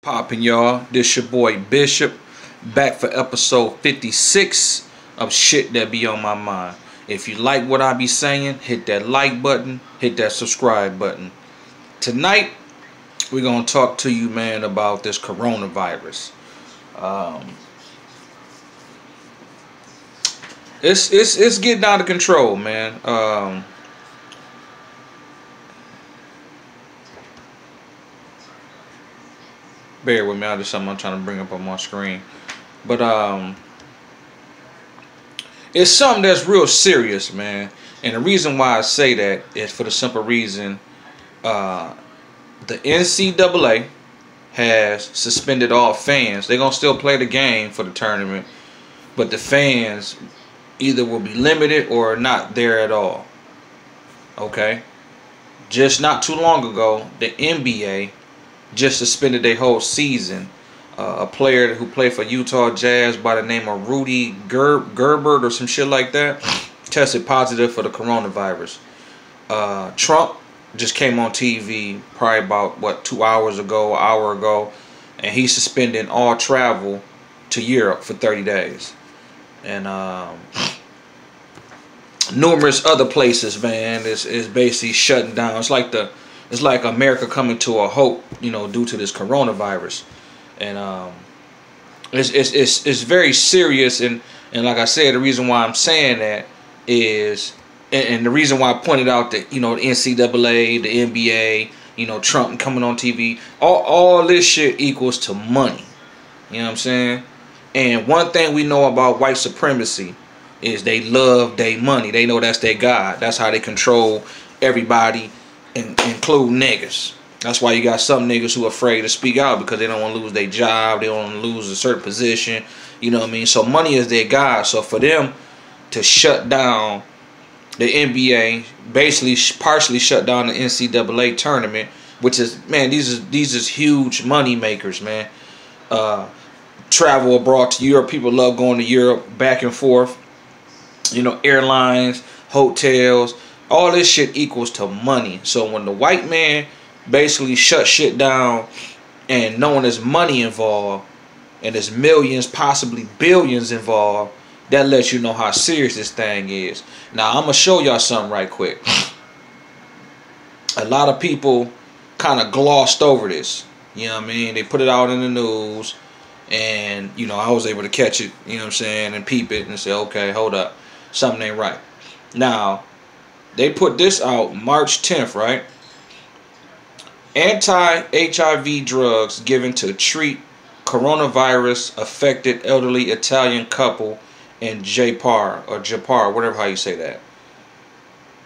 Poppin', y'all. This your boy Bishop, back for episode 56 of Shit That Be On My Mind. If you like what I be saying, hit that like button, hit that subscribe button. Tonight, we're gonna talk to you, man, about this coronavirus. It's getting out of control, man. Bear with me, there's something I'm trying to bring up on my screen. But it's something that's real serious, man. And the reason why I say that is for the simple reason the NCAA has suspended all fans. They're gonna still play the game for the tournament, but the fans either will be limited or not there at all. Okay? Just not too long ago, the NBA just suspended their whole season. A player who played for Utah Jazz by the name of Rudy Gobert or some shit like that tested positive for the coronavirus. Trump just came on TV probably about 2 hours ago, an hour ago, and he's suspending all travel to Europe for 30 days. And numerous other places, man, is basically shutting down. It's like America coming to a halt, due to this coronavirus, and it's very serious. And like I said, the reason why I'm saying that is, and the reason why I pointed out that the NCAA, the NBA, Trump coming on TV, all this shit equals to money. You know what I'm saying? And one thing we know about white supremacy is they love their money. They know that's their God. That's how they control everybody, include niggas. That's why you got some niggas who are afraid to speak out because they don't want to lose their job. They don't want to lose a certain position. You know what I mean? So money is their God. So for them to shut down the NBA, basically partially shut down the NCAA tournament, which is, man, these is huge money makers, man. Travel abroad to Europe. People love going to Europe back and forth. Airlines, hotels, all this shit equals to money. So when the white man basically shut shit down and knowing there's money involved and there's millions, possibly billions involved, that lets you know how serious this thing is. Now, I'm going to show y'all something right quick. A lot of people kind of glossed over this. You know what I mean? They put it out in the news and, I was able to catch it, and peep it and say, okay, hold up. Something ain't right. Now, they put this out March 10th, right? Anti-HIV drugs given to treat coronavirus-affected elderly Italian couple in Jaipur, whatever how you say that.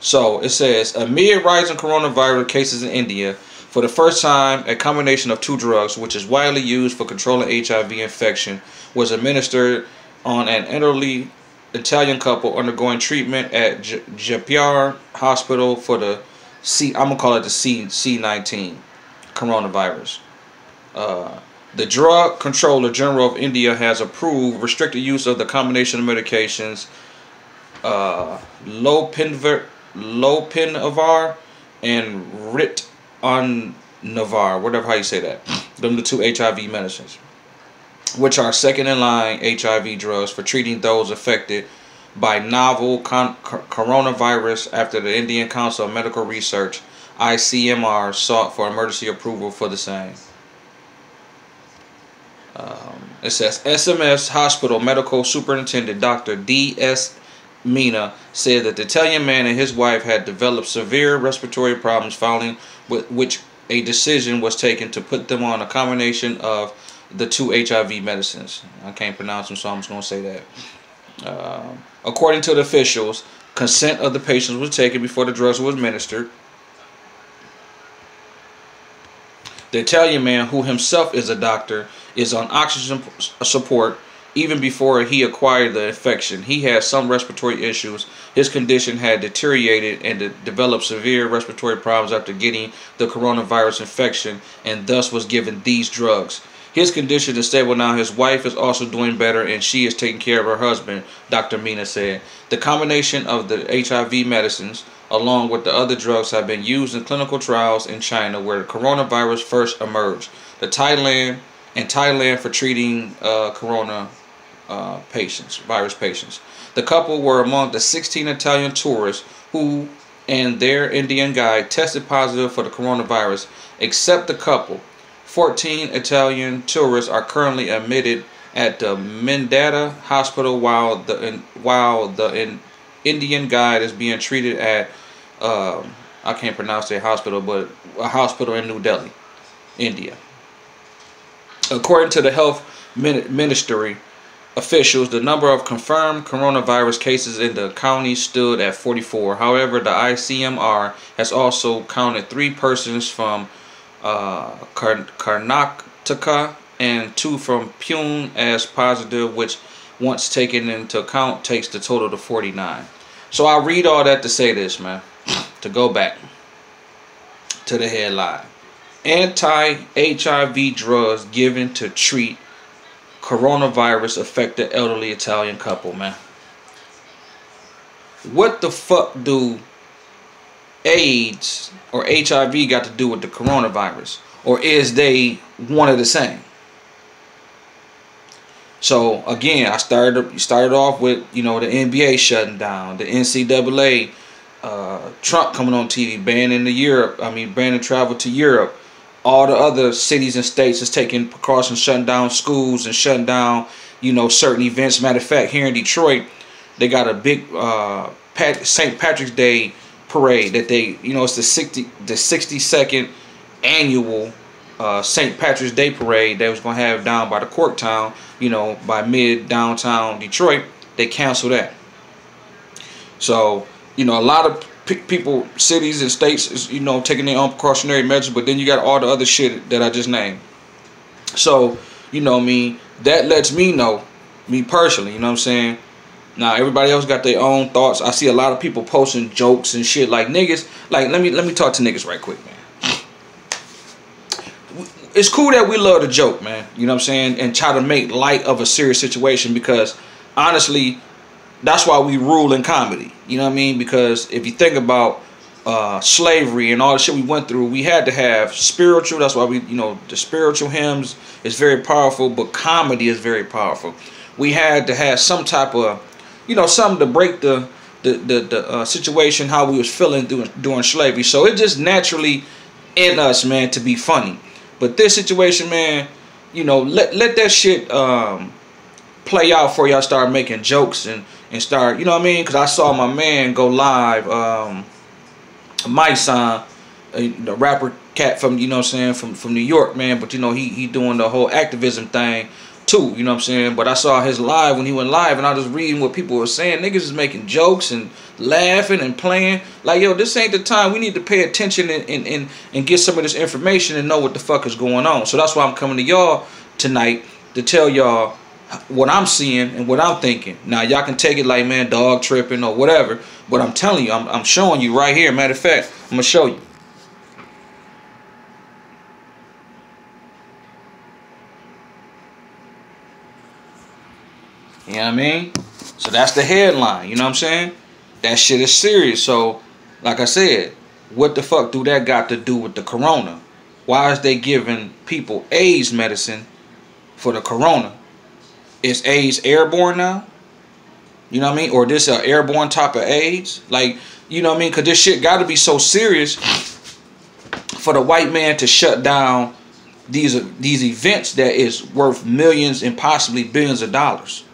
So, it says, amid rising coronavirus cases in India, for the first time, a combination of two drugs, which is widely used for controlling HIV infection, was administered on an elderly Italian couple undergoing treatment at Jaipur Hospital for the I'm gonna call it the C19 coronavirus. The Drug Controller General of India has approved restricted use of the combination of medications Lopinavir and Ritonavir, whatever how you say that. Them the two HIV medicines, which are second in line HIV drugs for treating those affected by novel coronavirus after the Indian Council of Medical Research, ICMR, sought for emergency approval for the same. It says SMS Hospital Medical Superintendent Dr. D.S. Meena said that the Italian man and his wife had developed severe respiratory problems following which a decision was taken to put them on a combination of the two HIV medicines. I can't pronounce them, so I'm just going to say that. According to the officials, consent of the patients was taken before the drugs were administered. The Italian man, who himself is a doctor, is on oxygen support even before he acquired the infection. He had some respiratory issues. His condition had deteriorated and developed severe respiratory problems after getting the coronavirus infection, and thus was given these drugs. His condition is stable now. His wife is also doing better, and she is taking care of her husband, Dr. Meena said. The combination of the HIV medicines, along with the other drugs, have been used in clinical trials in China, where the coronavirus first emerged. Thailand for treating corona virus patients. The couple were among the 16 Italian tourists who and their Indian guide tested positive for the coronavirus. Except the couple, 14 Italian tourists are currently admitted at the Mendata Hospital, while the Indian guide is being treated at I can't pronounce their hospital, but a hospital in New Delhi, India. According to the health ministry officials, the number of confirmed coronavirus cases in the county stood at 44. However, the ICMR has also counted 3 persons from Karnataka and 2 from Pune as positive, which, once taken into account, takes the total to 49. So I read all that to say this, man, to go back to the headline. Anti-HIV drugs given to treat coronavirus affected elderly Italian couple, man. What the fuck do AIDS or HIV got to do with the coronavirus? Or is they one of the same? So again, I started off with, you know, the NBA shutting down, the NCAA, Trump coming on TV, banning travel to Europe. All the other cities and states is taking precautions, shutting down schools and shutting down, you know, certain events. Matter of fact, here in Detroit, they got a big St. Patrick's Day parade that they, you know, it's the 62nd annual St. Patrick's Day parade they was gonna have down by the Corktown, you know, by downtown Detroit. They canceled that. So, you know, a lot of people, cities and states is, you know, taking their own precautionary measures, but then you got all the other shit that I just named. So, you know, that lets me know, me personally, you know what I'm saying? Now everybody else got their own thoughts. I see a lot of people posting jokes and shit like niggas. Like let me talk to niggas right quick, man. It's cool that we love to joke, man. You know what I'm saying? And try to make light of a serious situation, because honestly, that's why we rule in comedy. You know what I mean? Because if you think about slavery and all the shit we went through, we had to have spiritual. That's why we, you know, the spiritual hymns is very powerful, but comedy is very powerful. We had to have some type of, you know, something to break the situation, how we was feeling during slavery. So it just naturally in us, man, to be funny. But this situation, man, you know, let that shit play out before y'all start making jokes and start, you know what I mean? Because I saw my man go live, my son, the rapper cat from, you know what I'm saying, from New York, man. But, you know, he doing the whole activism thing too, you know what I'm saying? But I saw his live when he went live, and I was reading what people were saying. Niggas is making jokes and laughing and playing. Like, yo, this ain't the time. We need to pay attention and get some of this information and know what the fuck is going on. So that's why I'm coming to y'all tonight to tell y'all what I'm seeing and what I'm thinking. Now, y'all can take it like, man, dog tripping or whatever. But I'm telling you, I'm showing you right here. Matter of fact, I'm going to show you. You know what I mean? So that's the headline. You know what I'm saying? That shit is serious. So, like I said, what the fuck do that got to do with the corona? Why is they giving people AIDS medicine for the corona? Is AIDS airborne now? You know what I mean? Or this airborne type of AIDS? Like, you know what I mean? Because this shit got to be so serious for the white man to shut down these events that is worth millions and possibly billions of dollars.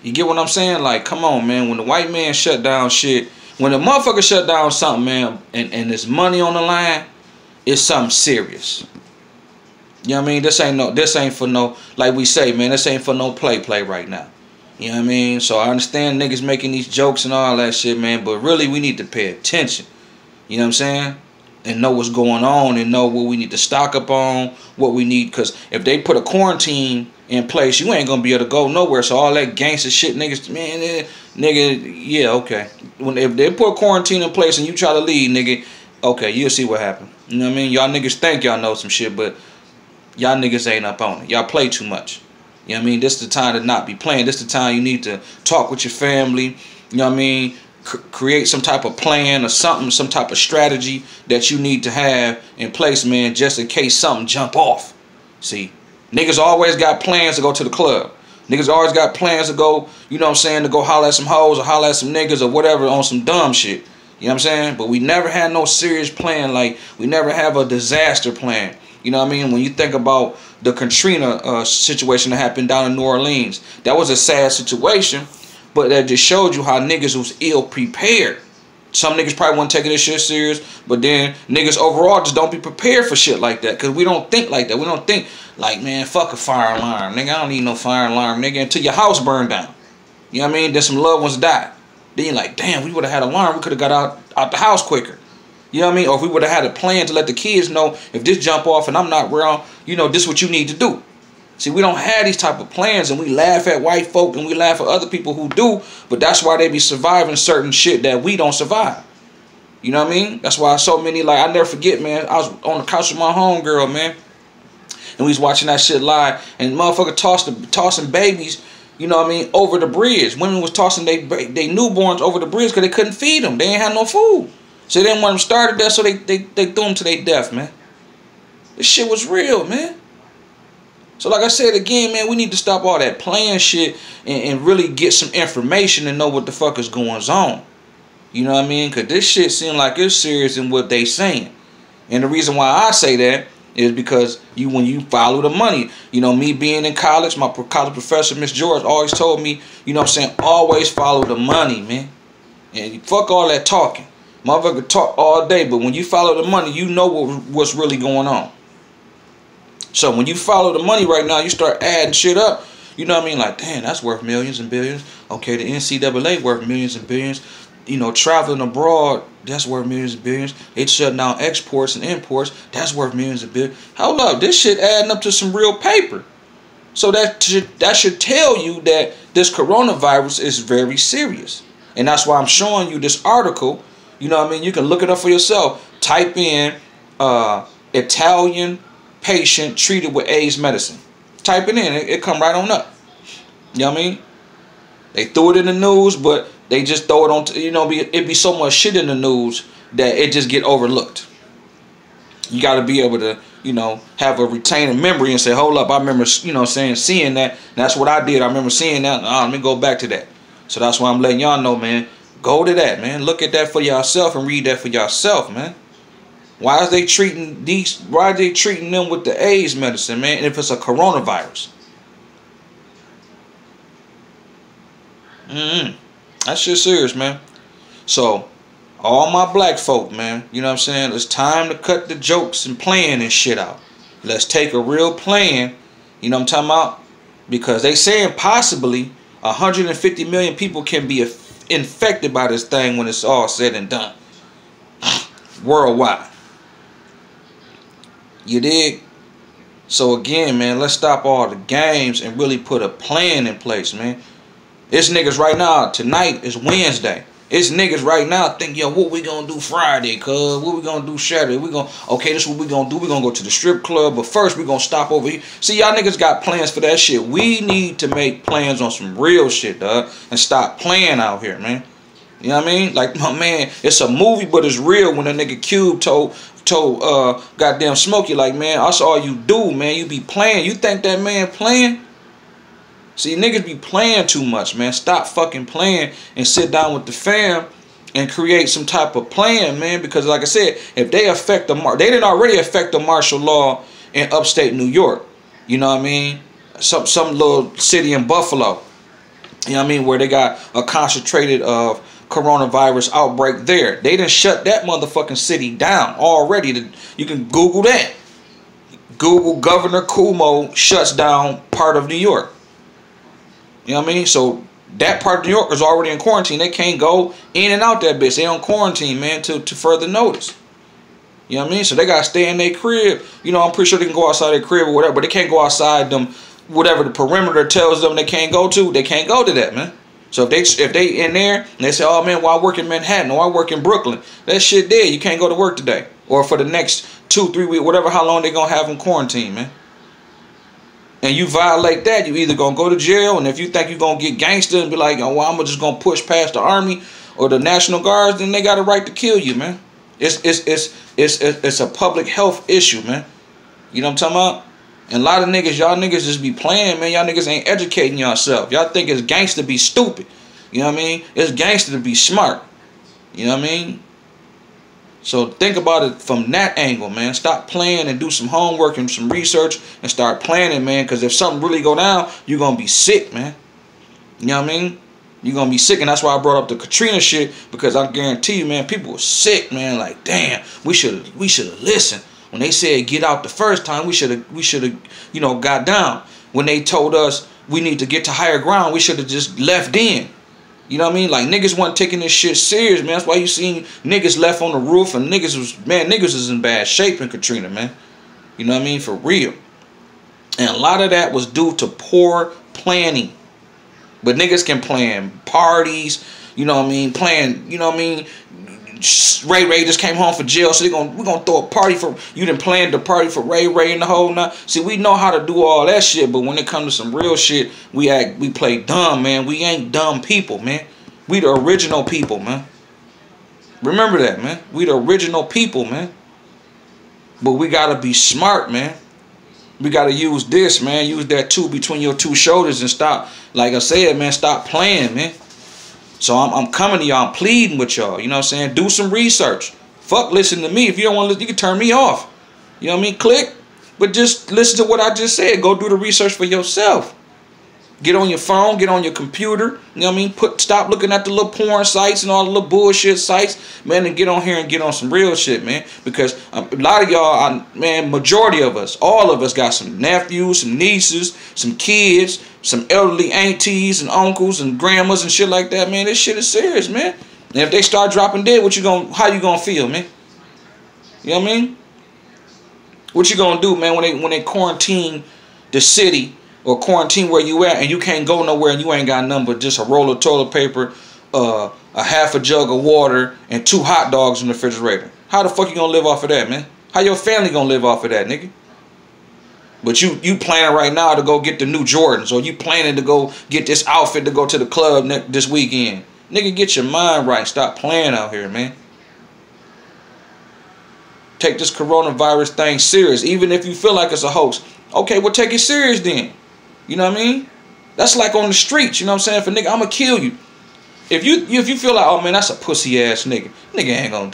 You get what I'm saying? Like, come on, man. When the white man shut down shit, when the motherfucker shut down something, man, and there's money on the line, it's something serious. You know what I mean? This ain't for no, like we say, man, this ain't for no play right now. You know what I mean? So I understand niggas making these jokes and all that shit, man, but really we need to pay attention. You know what I'm saying? And know what's going on and know what we need to stock up on, what we need. Because if they put a quarantine in place, you ain't going to be able to go nowhere. So all that gangster shit, niggas, man, nigga, yeah, okay. If they put quarantine in place and you try to leave, nigga, okay, you'll see what happens. You know what I mean? Y'all niggas think y'all know some shit, but y'all niggas ain't up on it. Y'all play too much. You know what I mean? This is the time to not be playing. This is the time you need to talk with your family. You know what I mean? create some type of plan or something, some type of strategy that you need to have in place, man, just in case something jump off. See, niggas always got plans to go to the club. Niggas always got plans to go, you know what I'm saying, to go holler at some hoes or holler at some niggas or whatever on some dumb shit. You know what I'm saying? But we never had no serious plan. Like, we never have a disaster plan. You know what I mean? When you think about the Katrina situation that happened down in New Orleans, that was a sad situation, but that just showed you how niggas was ill prepared. Some niggas probably wasn't taking this shit serious, but then niggas overall just don't be prepared for shit like that, because we don't think like that. We don't think like, man, fuck a fire alarm. Nigga, I don't need no fire alarm, nigga, until your house burned down. You know what I mean? Then some loved ones died. Then you're like, damn, we would have had an alarm. We could have got out the house quicker. You know what I mean? Or if we would have had a plan to let the kids know, if this jump off and I'm not around, you know, this is what you need to do. See, we don't have these type of plans, and we laugh at white folk and we laugh at other people who do, but that's why they be surviving certain shit that we don't survive. You know what I mean? That's why so many, like, I never forget, man, I was on the couch with my homegirl, man, and we was watching that shit live, and motherfucker tossing babies, you know what I mean, over the bridge. Women was tossing they newborns over the bridge because they couldn't feed them. They ain't had no food. So they didn't want them started there, so they threw them to their death, man. This shit was real, man. So like I said again, man, we need to stop all that playing shit and really get some information and know what the fuck is going on. You know what I mean? Because this shit seems like it's serious in what they saying. And the reason why I say that is because when you follow the money. You know, me being in college, my college professor, Miss George, always told me, you know what I'm saying, always follow the money, man. And fuck all that talking. Motherfucker talk all day, but when you follow the money, you know what's really going on. So when you follow the money right now, you start adding shit up. You know what I mean? Like, damn, that's worth millions and billions. Okay, the NCAA worth millions and billions. You know, traveling abroad, that's worth millions and billions. They shut down exports and imports. That's worth millions and billions. Hold up, this shit adding up to some real paper. So that should tell you that this coronavirus is very serious. And that's why I'm showing you this article. You know what I mean? You can look it up for yourself. Type in Italian patient treated with AIDS medicine. Type it in. It come right on up. You know what I mean? They threw it in the news, but they just throw it on, you know, it be so much shit in the news that it just get overlooked. You got to be able to, you know, have a retaining memory and say, hold up, I remember, you know, seeing that. That's what I did. I remember seeing that. Let me go back to that. So that's why I'm letting y'all know, man. Go to that, man. Look at that for yourself and read that for yourself, man. Why are they treating them with the AIDS medicine, man? And if it's a coronavirus. That shit serious, man. So, all my black folk, man, you know what I'm saying? It's time to cut the jokes and playing and shit out. Let's take a real plan, you know what I'm talking about? Because they saying possibly 150 million people can be infected by this thing when it's all said and done. Worldwide. You dig? So again, man, let's stop all the games and really put a plan in place, man. It's niggas right now, tonight is Wednesday. It's niggas right now think, yo, what we gonna do Friday, cuz? What we gonna do Saturday? Okay, this is what we gonna do. We gonna go to the strip club, but first we gonna stop over here. See, y'all niggas got plans for that shit. We need to make plans on some real shit, dog, and stop playing out here, man. You know what I mean? Like, my man, it's a movie, but it's real. When a nigga Cube told goddamn Smokey, like, man, that's all you do, man. You be playing. You think that man playing? See, niggas be playing too much, man. Stop fucking playing and sit down with the fam and create some type of plan, man. Because like I said, if they affect they didn't already affect the martial law in upstate New York. You know what I mean? Some little city in Buffalo. You know what I mean? Where they got a concentrated of coronavirus outbreak there. They done shut that motherfucking city down already. You can Google that. Google Governor Cuomo shuts down part of New York. You know what I mean? So that part of New York is already in quarantine. They can't go in and out that bitch. They on quarantine, man, to further notice. You know what I mean? So they gotta stay in their crib. You know, I'm pretty sure they can go outside their crib or whatever, but they can't go outside them, whatever the perimeter tells them they can't go to. They can't go to that, man. So if they in there and they say, oh man, well, I work in Manhattan or I work in Brooklyn, that shit dead. You can't go to work today or for the next 2-3 weeks, whatever, how long they gonna have them quarantine, man. And you violate that, you either gonna go to jail, and if you think you're gonna get gangster and be like, oh, well, I'm just gonna push past the army, or the National Guards, then they got a right to kill you, man. It's a public health issue, man. You know what I'm talking about? And a lot of niggas, y'all niggas just be playing, man. Y'all niggas ain't educating yourself. Y'all think it's gangster to be stupid. You know what I mean? It's gangster to be smart. You know what I mean? So think about it from that angle, man. Stop playing and do some homework and some research and start planning, man. Because if something really go down, you're going to be sick, man. You know what I mean? You're going to be sick. And that's why I brought up the Katrina shit. Because I guarantee you, man, people were sick, man. Like, damn, we should have listened. When they said get out the first time, we should have, you know, got down. When they told us we need to get to higher ground, we should have just left in. You know what I mean? Like, niggas wasn't taking this shit serious, man. That's why you seen niggas left on the roof, and niggas was in bad shape in Katrina, man. You know what I mean? For real. And a lot of that was due to poor planning. But niggas can plan parties, you know what I mean? Plan, you know what I mean? Ray just came home for jail, so we're gonna throw a party for you. Done planned the party for Ray and the whole night. See, we know how to do all that shit, but when it comes to some real shit, we play dumb, man. We ain't dumb people, man. We the original people, man. Remember that, man. We the original people, man. But we gotta be smart, man. We gotta use this, man. Use that tool between your two shoulders and stop. Like I said, man, stop playing, man. So I'm coming to y'all. I'm pleading with y'all. You know what I'm saying? Do some research. Fuck listen to me. If you don't want to listen, you can turn me off. You know what I mean? Click. But just listen to what I just said. Go do the research for yourself. Get on your phone. Get on your computer. You know what I mean? Stop looking at the little porn sites and all the little bullshit sites. Man, and get on here and get on some real shit, man. Because a lot of y'all, man, majority of us, all of us got some nephews, some nieces, some kids, some elderly aunties and uncles and grandmas and shit like that, man. This shit is serious, man. And if they start dropping dead, how you gonna feel, man? You know what I mean? What you gonna do, man, when they quarantine the city or quarantine where you at and you can't go nowhere and you ain't got nothing but just a roll of toilet paper, a half a jug of water, and 2 hot dogs in the refrigerator? How the fuck you gonna live off of that, man? How your family gonna live off of that, nigga? But you planning right now to go get the new Jordans, or you planning to go get this outfit to go to the club this weekend. Nigga, get your mind right. Stop playing out here, man. Take this coronavirus thing serious, even if you feel like it's a hoax. Okay, well, take it serious then. You know what I mean? That's like on the streets, you know what I'm saying? For nigga, I'ma kill you. If you feel like, oh man, that's a pussy ass nigga. Nigga ain't gonna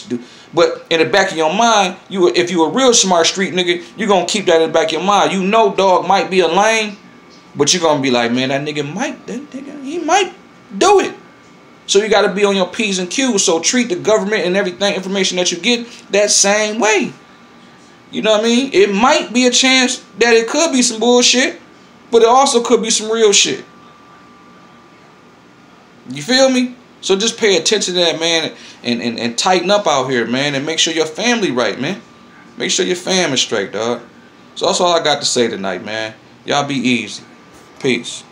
do. But in the back of your mind, if you a real smart street nigga, you gonna keep that in the back of your mind. You know dog might be a lame, but you gonna be like, man, that nigga he might do it. So you gotta be on your P's and Q's. So treat the government and everything, information that you get, that same way. You know what I mean? It might be a chance that it could be some bullshit, but it also could be some real shit. You feel me? So just pay attention to that, man, and tighten up out here, man, and make sure your family right, man. Make sure your fam is straight, dog. So that's all I got to say tonight, man. Y'all be easy. Peace.